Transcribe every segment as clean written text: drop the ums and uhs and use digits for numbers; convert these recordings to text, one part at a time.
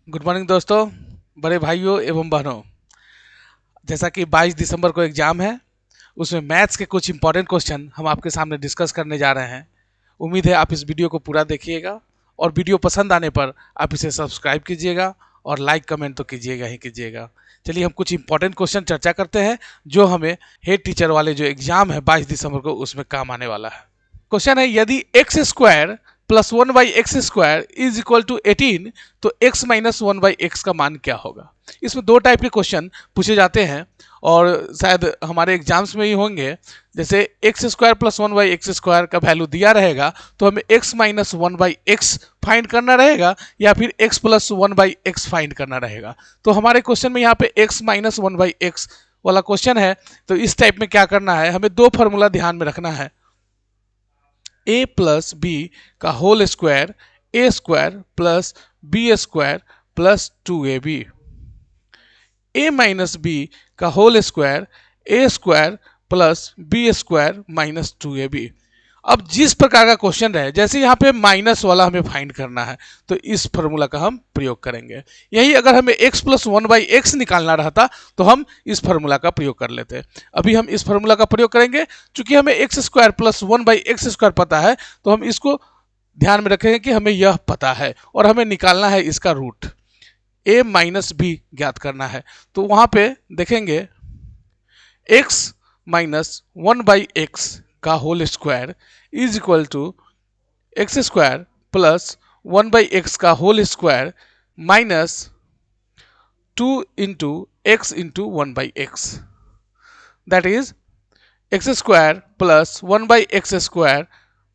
Good morning दोस्तों, बड़े भाइयों एवं बहनों। जैसा कि 22 दिसंबर को एग्जाम है, उसमें मैथ्स के कुछ इंपॉर्टेंट क्वेश्चन हम आपके सामने डिस्कस करने जा रहे हैं। उम्मीद है आप इस वीडियो को पूरा देखिएगा और वीडियो पसंद आने पर आप इसे सब्सक्राइब कीजिएगा और लाइक कमेंट तो कीजिएगा ही कीजिएगा। चलिए हम कुछ इंपॉर्टेंट क्वेश्चन चर्चा करते हैं जो हमें हेड टीचर वाले जो एग्जाम है 22 दिसंबर को उसमें काम आने वाला है। क्वेश्चन है, यदि x square plus 1/x² is equal to 18 तो x माइनस 1/x का मान क्या होगा। इसमें दो टाइप के क्वेश्चन पूछे जाते हैं और शायद हमारे एग्जाम्स में ही होंगे। जैसे x² प्लस 1/x² का वैल्यू दिया रहेगा तो हमें x माइनस 1/x फाइंड करना रहेगा या फिर x प्लस 1/x फाइंड करना रहेगा। तो हमारे क्वेश्चन में यहाँ पे x माइनस 1/x वाला क्वेश्चन है। तो इस टाइप में क्या करना है, हमें दो फॉर्मूला ध्यान में रखना है। a प्लस बी का whole square a square plus B square plus 2ab, a minus B का whole square a square plus B square minus 2ab। अब जिस प्रकार का क्वेश्चन रहे, जैसे यहाँ पे माइनस वाला हमें फाइंड करना है तो इस फॉर्मूला का हम प्रयोग करेंगे। यही अगर हमें x प्लस 1/x निकालना रहता तो हम इस फॉर्मूला का प्रयोग कर लेते। अभी हम इस फॉर्मूला का प्रयोग करेंगे। चूंकि हमें x² प्लस 1/x² पता है तो हम इसको ध्यान में रखेंगे कि हमें यह पता है और हमें निकालना है इसका रूट। a माइनस बी ज्ञात करना है तो वहां पे देखेंगे x माइनस 1/x का whole square is equal to x square plus 1/x का whole square minus 2 into x into 1/x, that is x square plus 1/x²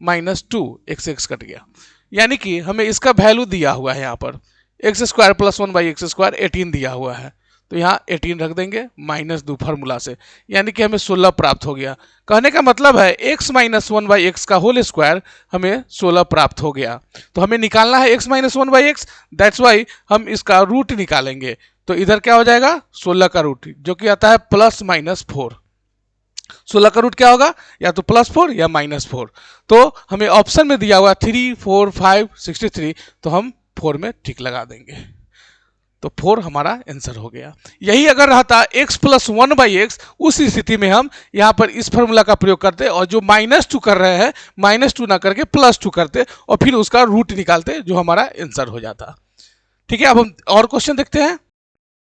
minus 2 x cut गया। यानी कि हमें इसका वैल्यू दिया हुआ है यहाँ पर x² प्लस 1/x² 18 दिया हुआ है तो यहाँ 18 रख देंगे माइनस 2 फार्मूला से, यानी कि हमें 16 प्राप्त हो गया। कहने का मतलब है x माइनस 1/x का होल स्क्वायर हमें 16 प्राप्त हो गया। तो हमें निकालना है x minus 1/x, that's why हम इसका रूट निकालेंगे। तो इधर क्या हो जाएगा, 16 का रूट जो कि आता है प्लस माइनस 4। 16 का रूट क्या होगा, या तो +4 या -4। तो हमें ऑप्शन में दिया हुआ 3, 4, 5, 63, तो हम 4 में टिक लगा देंगे तो 4 हमारा आंसर हो गया। यही अगर रहता x प्लस 1/x, उस स्थिति में हम यहाँ पर इस फॉर्मूला का प्रयोग करते और जो -2 कर रहे हैं -2 ना करके +2 करते और फिर उसका रूट निकालते, जो हमारा आंसर हो जाता। ठीक है, अब हम और क्वेश्चन देखते हैं।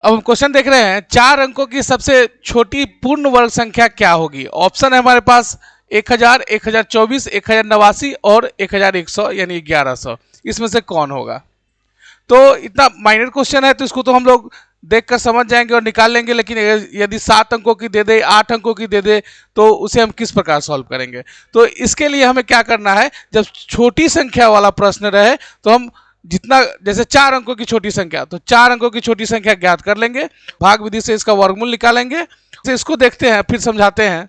अब हम क्वेश्चन देख रहे हैं, 4 अंकों की सबसे छोटी पूर्ण वर्ग संख्या क्या होगी। ऑप्शन है हमारे पास 1000, 1024, 1089 और 1100 यानी 1100। इसमें से कौन होगा। तो इतना माइनर क्वेश्चन है तो इसको तो हम लोग देखकर समझ जाएंगे और निकाल लेंगे, लेकिन यदि 7 अंकों की दे दे, 8 अंकों की दे दे तो उसे हम किस प्रकार सॉल्व करेंगे। तो इसके लिए हमें क्या करना है, जब छोटी संख्या वाला प्रश्न रहे तो हम जितना, जैसे 4 अंकों की छोटी संख्या, तो 4 अंकों की छोटी संख्या ज्ञात कर लेंगे, भाग विधि से इसका वर्गमूल निकालेंगे। तो इसको देखते हैं, फिर समझाते हैं।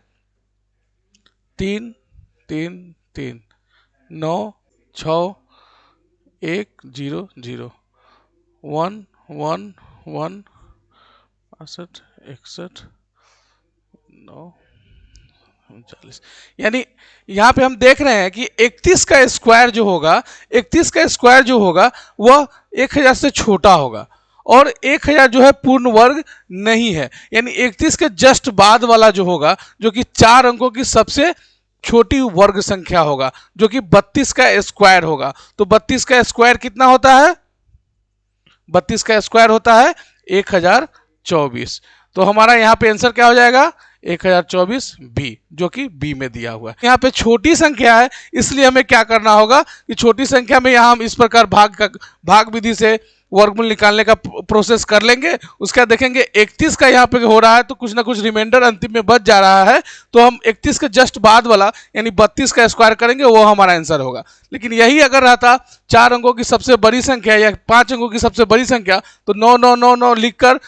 3 3 3 9 6 1 0 0 1 1 1 62 61 9 39, यानी यहाँ पे हम देख रहे हैं कि 31 का स्क्वायर जो होगा, 31 का स्क्वायर जो होगा वह 1000 से छोटा होगा और 1000 जो है पूर्ण वर्ग नहीं है। यानी 31 के जस्ट बाद वाला जो होगा, जो कि 4 अंकों की सबसे छोटी वर्ग संख्या होगा, जो कि 32 का स्क्वायर होगा। तो 32 का स्क्वायर कितना होता है, 32 का स्क्वायर होता है 1024। तो हमारा यहाँ पे आंसर क्या हो जाएगा, 1024 बी, जो कि बी में दिया हुआ है। यहाँ पे छोटी संख्या है इसलिए हमें क्या करना होगा कि छोटी संख्या में यहाँ हम इस प्रकार भाग विधि से वर्गमूल निकालने का प्रोसेस कर लेंगे। उसके बाद देखेंगे 31 का यहाँ पे हो रहा है तो कुछ ना कुछ रिमाइंडर अंतिम में बच जा रहा है, तो हम 31 के जस्ट बाद वाला यानी 32 का स्क्वायर करेंगे, वो हमारा आंसर होगा। लेकिन यही अगर रहता 4 अंकों की सबसे बड़ी संख्या या 5 अंकों की सबसे बड़ी संख्या, तो 9 9 9 9 लिखकर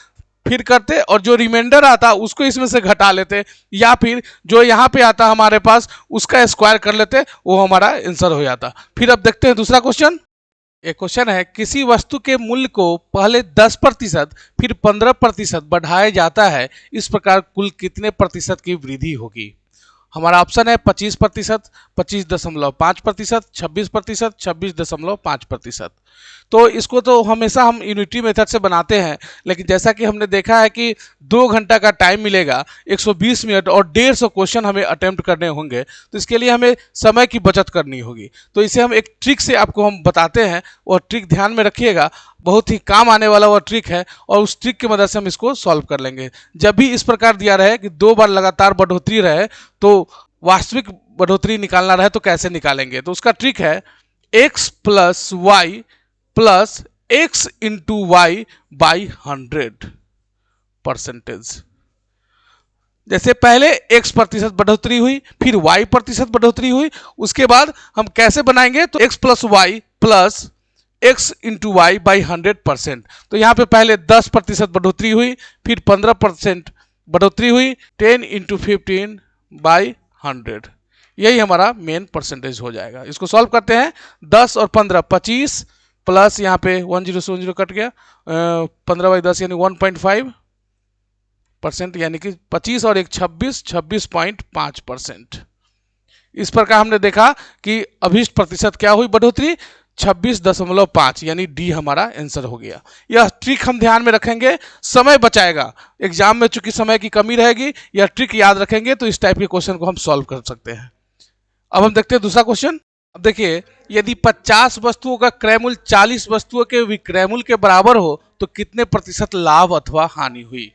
फिर करते और जो रिमाइंडर आता उसको इसमें से घटा लेते, या फिर जो यहाँ पे आता हमारे पास उसका स्क्वायर कर लेते, वो हमारा आंसर हो जाता। फिर अब देखते हैं दूसरा क्वेश्चन। एक क्वेश्चन है, किसी वस्तु के मूल्य को पहले 10% फिर 15% बढ़ाया जाता है, इस प्रकार कुल कितने प्रतिशत की वृद्धि होगी। हमारा ऑप्शन है 25%, 25.5%, 26%, 26.5%। तो इसको तो हमेशा हम यूनिटी मेथड से बनाते हैं, लेकिन जैसा कि हमने देखा है कि 2 घंटा का टाइम मिलेगा, 120 मिनट और 150 क्वेश्चन हमें अटेम्प्ट करने होंगे, तो इसके लिए हमें समय की बचत करनी होगी। तो इसे हम एक ट्रिक से आपको हम बताते हैं, और ट्रिक ध्यान में रखिएगा, बहुत ही काम आने वाला वो ट्रिक है, और उस ट्रिक की मदद से हम इसको सॉल्व कर लेंगे। जब भी इस प्रकार दिया रहे कि 2 बार लगातार बढ़ोतरी रहे, तो वास्तविक बढ़ोतरी निकालना रहे तो कैसे निकालेंगे। तो उसका ट्रिक है x plus y plus x into y by 100%। जैसे पहले x प्रतिशत बढ़ोतरी हुई, फिर y प्रतिशत बढ़ोतरी हुई, उसके बाद हम कैसे बनाएंगे, तो x plus y plus x into y by 100%। तो यहाँ पे पहले 10% बढ़ोतरी हुई, फिर 15% बढ़ोतरी हुई, 10 इंटू 15 बाई 100, यही हमारा मेन परसेंटेज हो जाएगा। इसको सॉल्व करते हैं, 10 और 15 25, प्लस यहाँ पे 10 से 10 कट गया, 15 बाई 10 यानी 1.5%, यानी कि 25 और 1 26, 26.5%। इस प्रकार हमने देखा कि अभीष्ट प्रतिशत क्या हुई बढ़ोतरी, 26.5, यानी डी हमारा आंसर हो गया। यह ट्रिक हम ध्यान में रखेंगे, समय बचाएगा। एग्जाम में चूंकि समय की कमी रहेगी, यह ट्रिक याद रखेंगे तो इस टाइप के क्वेश्चन को हम सॉल्व कर सकते हैं। अब हम देखते हैं दूसरा क्वेश्चन। अब देखिए, यदि 50 वस्तुओं का क्रय मूल्य 40 वस्तुओं के विक्रय मूल्य के बराबर हो तो कितने प्रतिशत लाभ अथवा हानि हुई।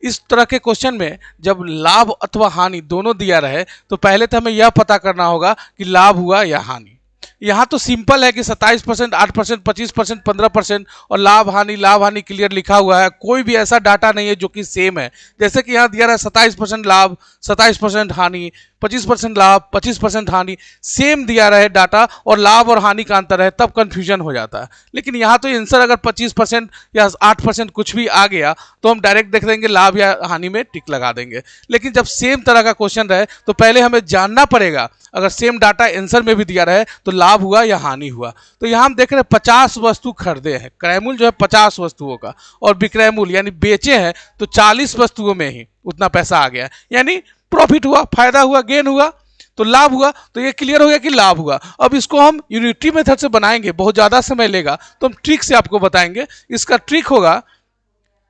इस तरह के क्वेश्चन में जब लाभ अथवा हानि दोनों दिया रहे, तो पहले तो हमें यह पता करना होगा कि लाभ हुआ या हानि। यहाँ तो सिंपल है कि 27%, 8%, 25%, 15% और लाभ हानि क्लियर लिखा हुआ है। कोई भी ऐसा डाटा नहीं है जो कि सेम है। जैसे कि यहाँ दिया रहा है 27% लाभ, 27% हानि, 25% लाभ, 25% हानि, सेम दिया रहे डाटा और लाभ और हानि का अंतर है, तब कंफ्यूजन हो जाता है। लेकिन यहाँ तो आंसर अगर 25% या 8% कुछ भी आ गया तो हम डायरेक्ट देख देंगे लाभ या हानि में टिक लगा देंगे। लेकिन जब सेम तरह का क्वेश्चन रहे तो पहले हमें जानना पड़ेगा, अगर सेम डाटा आंसर में भी दिया रहे तो लाभ हुआ या हानि हुआ। तो यहाँ हम देख रहे हैं 50 वस्तु खरीदे हैं, क्रय मूल्य जो है 50 वस्तुओं का, और विक्रय मूल्य यानी बेचे हैं तो 40 वस्तुओं में ही उतना पैसा आ गया, यानी प्रॉफिट हुआ, फायदा हुआ, गेन हुआ, तो लाभ हुआ। तो ये क्लियर हो गया कि लाभ हुआ। अब इसको हम यूनिटी मेथड से बनाएंगे, बहुत ज्यादा समय लेगा, तो हम ट्रिक से आपको बताएंगे। इसका ट्रिक होगा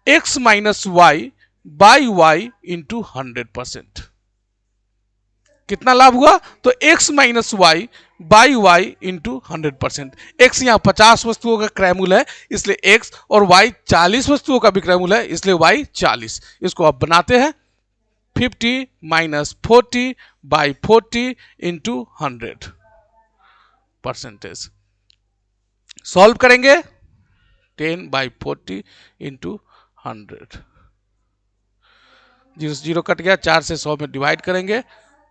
x minus y by y into 100%। कितना लाभ हुआ, तो x minus y by y into 100%। x यहाँ 50 वस्तुओं का क्रय मूल्य है इसलिए x, और y 40 वस्तुओं का विक्रय मूल्य है इसलिए y 40। इसको आप बनाते हैं 50 माइनस 40 बाई 40 इंटू 100%। सॉल्व करेंगे 10 बाई 40 इंटू 100, 0 से 0 कट गया, 4 से 100 में डिवाइड करेंगे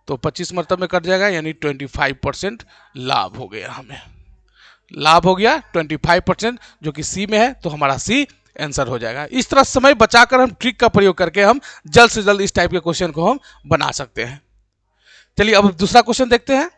तो 25 मरतब में कट जाएगा, यानी 25% लाभ हो गया। हमें लाभ हो गया 25%, जो कि सी में है, तो हमारा सी आंसर हो जाएगा। इस तरह समय बचाकर हम ट्रिक का प्रयोग करके हम जल्द से जल्द इस टाइप के क्वेश्चन को हम बना सकते हैं। चलिए अब दूसरा क्वेश्चन देखते हैं।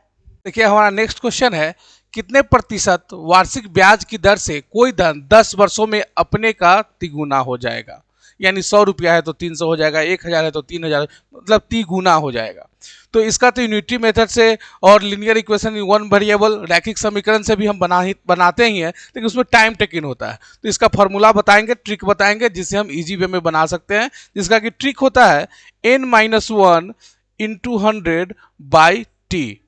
देखिए हमारा नेक्स्ट क्वेश्चन है, कितने प्रतिशत वार्षिक ब्याज की दर से कोई धन 10 वर्षों में अपने का तिगुना हो जाएगा। यानी 100 रुपया है तो 300 हो जाएगा, 1000 है तो 3000, मतलब तिगुना हो जाएगा। तो इसका तो यूनिटी मेथड से और लिनियर इक्वेशन वन वेरिएबल रैखिक समीकरण से भी हम बनाते ही हैं, लेकिन उसमें टाइम टेकिंग होता है। तो इसका फॉर्मूला बताएंगे, ट्रिक बताएंगे, जिससे हम इजी वे में बना सकते हैं। जिसका कि ट्रिक होता है n-1 इंटू 100 बाई टी।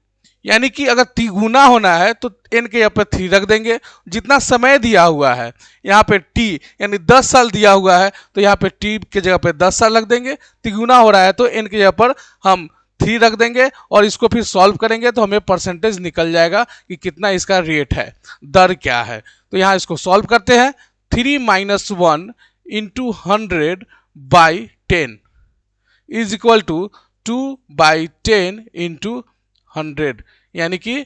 यानी कि अगर तिगुना होना है तो n के यहाँ पे 3 रख देंगे। जितना समय दिया हुआ है यहाँ पे t यानी 10 साल दिया हुआ है, तो यहाँ पे t के जगह पे 10 साल रख देंगे। तिगुना हो रहा है तो n के जगह पर हम 3 रख देंगे, और इसको फिर सॉल्व करेंगे तो हमें परसेंटेज निकल जाएगा कि कितना इसका रेट है, दर क्या है। तो यहाँ इसको सॉल्व करते हैं, 3-1 into 100 by 10 is equal to 2/10 into 100, यानी कि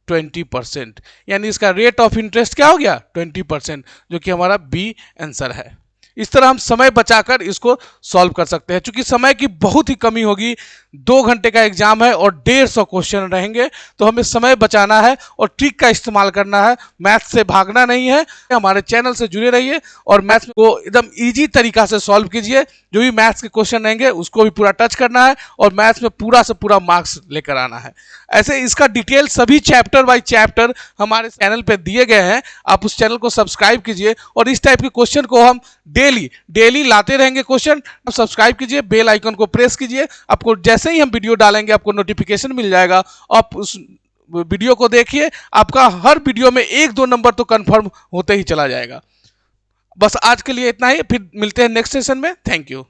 20%। यानी इसका रेट ऑफ इंटरेस्ट क्या हो गया, 20%, जो कि हमारा बी आंसर है। इस तरह हम समय बचाकर इसको सॉल्व कर सकते हैं। चूंकि समय की बहुत ही कमी होगी, 2 घंटे का एग्जाम है और 150 क्वेश्चन रहेंगे, तो हमें समय बचाना है और ट्रिक का इस्तेमाल करना है, मैथ्स से भागना नहीं है। हमारे चैनल से जुड़े रहिए और मैथ्स को एकदम ईजी तरीका से सॉल्व कीजिए। जो भी मैथ्स के क्वेश्चन रहेंगे उसको भी पूरा टच करना है और मैथ्स में पूरा से पूरा मार्क्स लेकर आना है। ऐसे इसका डिटेल सभी चैप्टर बाय चैप्टर हमारे चैनल पे दिए गए हैं, आप उस चैनल को सब्सक्राइब कीजिए और इस टाइप के क्वेश्चन को हम डेली लाते रहेंगे। क्वेश्चन आप सब्सक्राइब कीजिए, बेल आइकन को प्रेस कीजिए, आपको जैसे ही हम वीडियो डालेंगे आपको नोटिफिकेशन मिल जाएगा। आप उस वीडियो को देखिए, आपका हर वीडियो में 1-2 नंबर तो कंफर्म होते ही चला जाएगा। बस आज के लिए इतना ही, फिर मिलते हैं नेक्स्ट सेशन में। Thank you.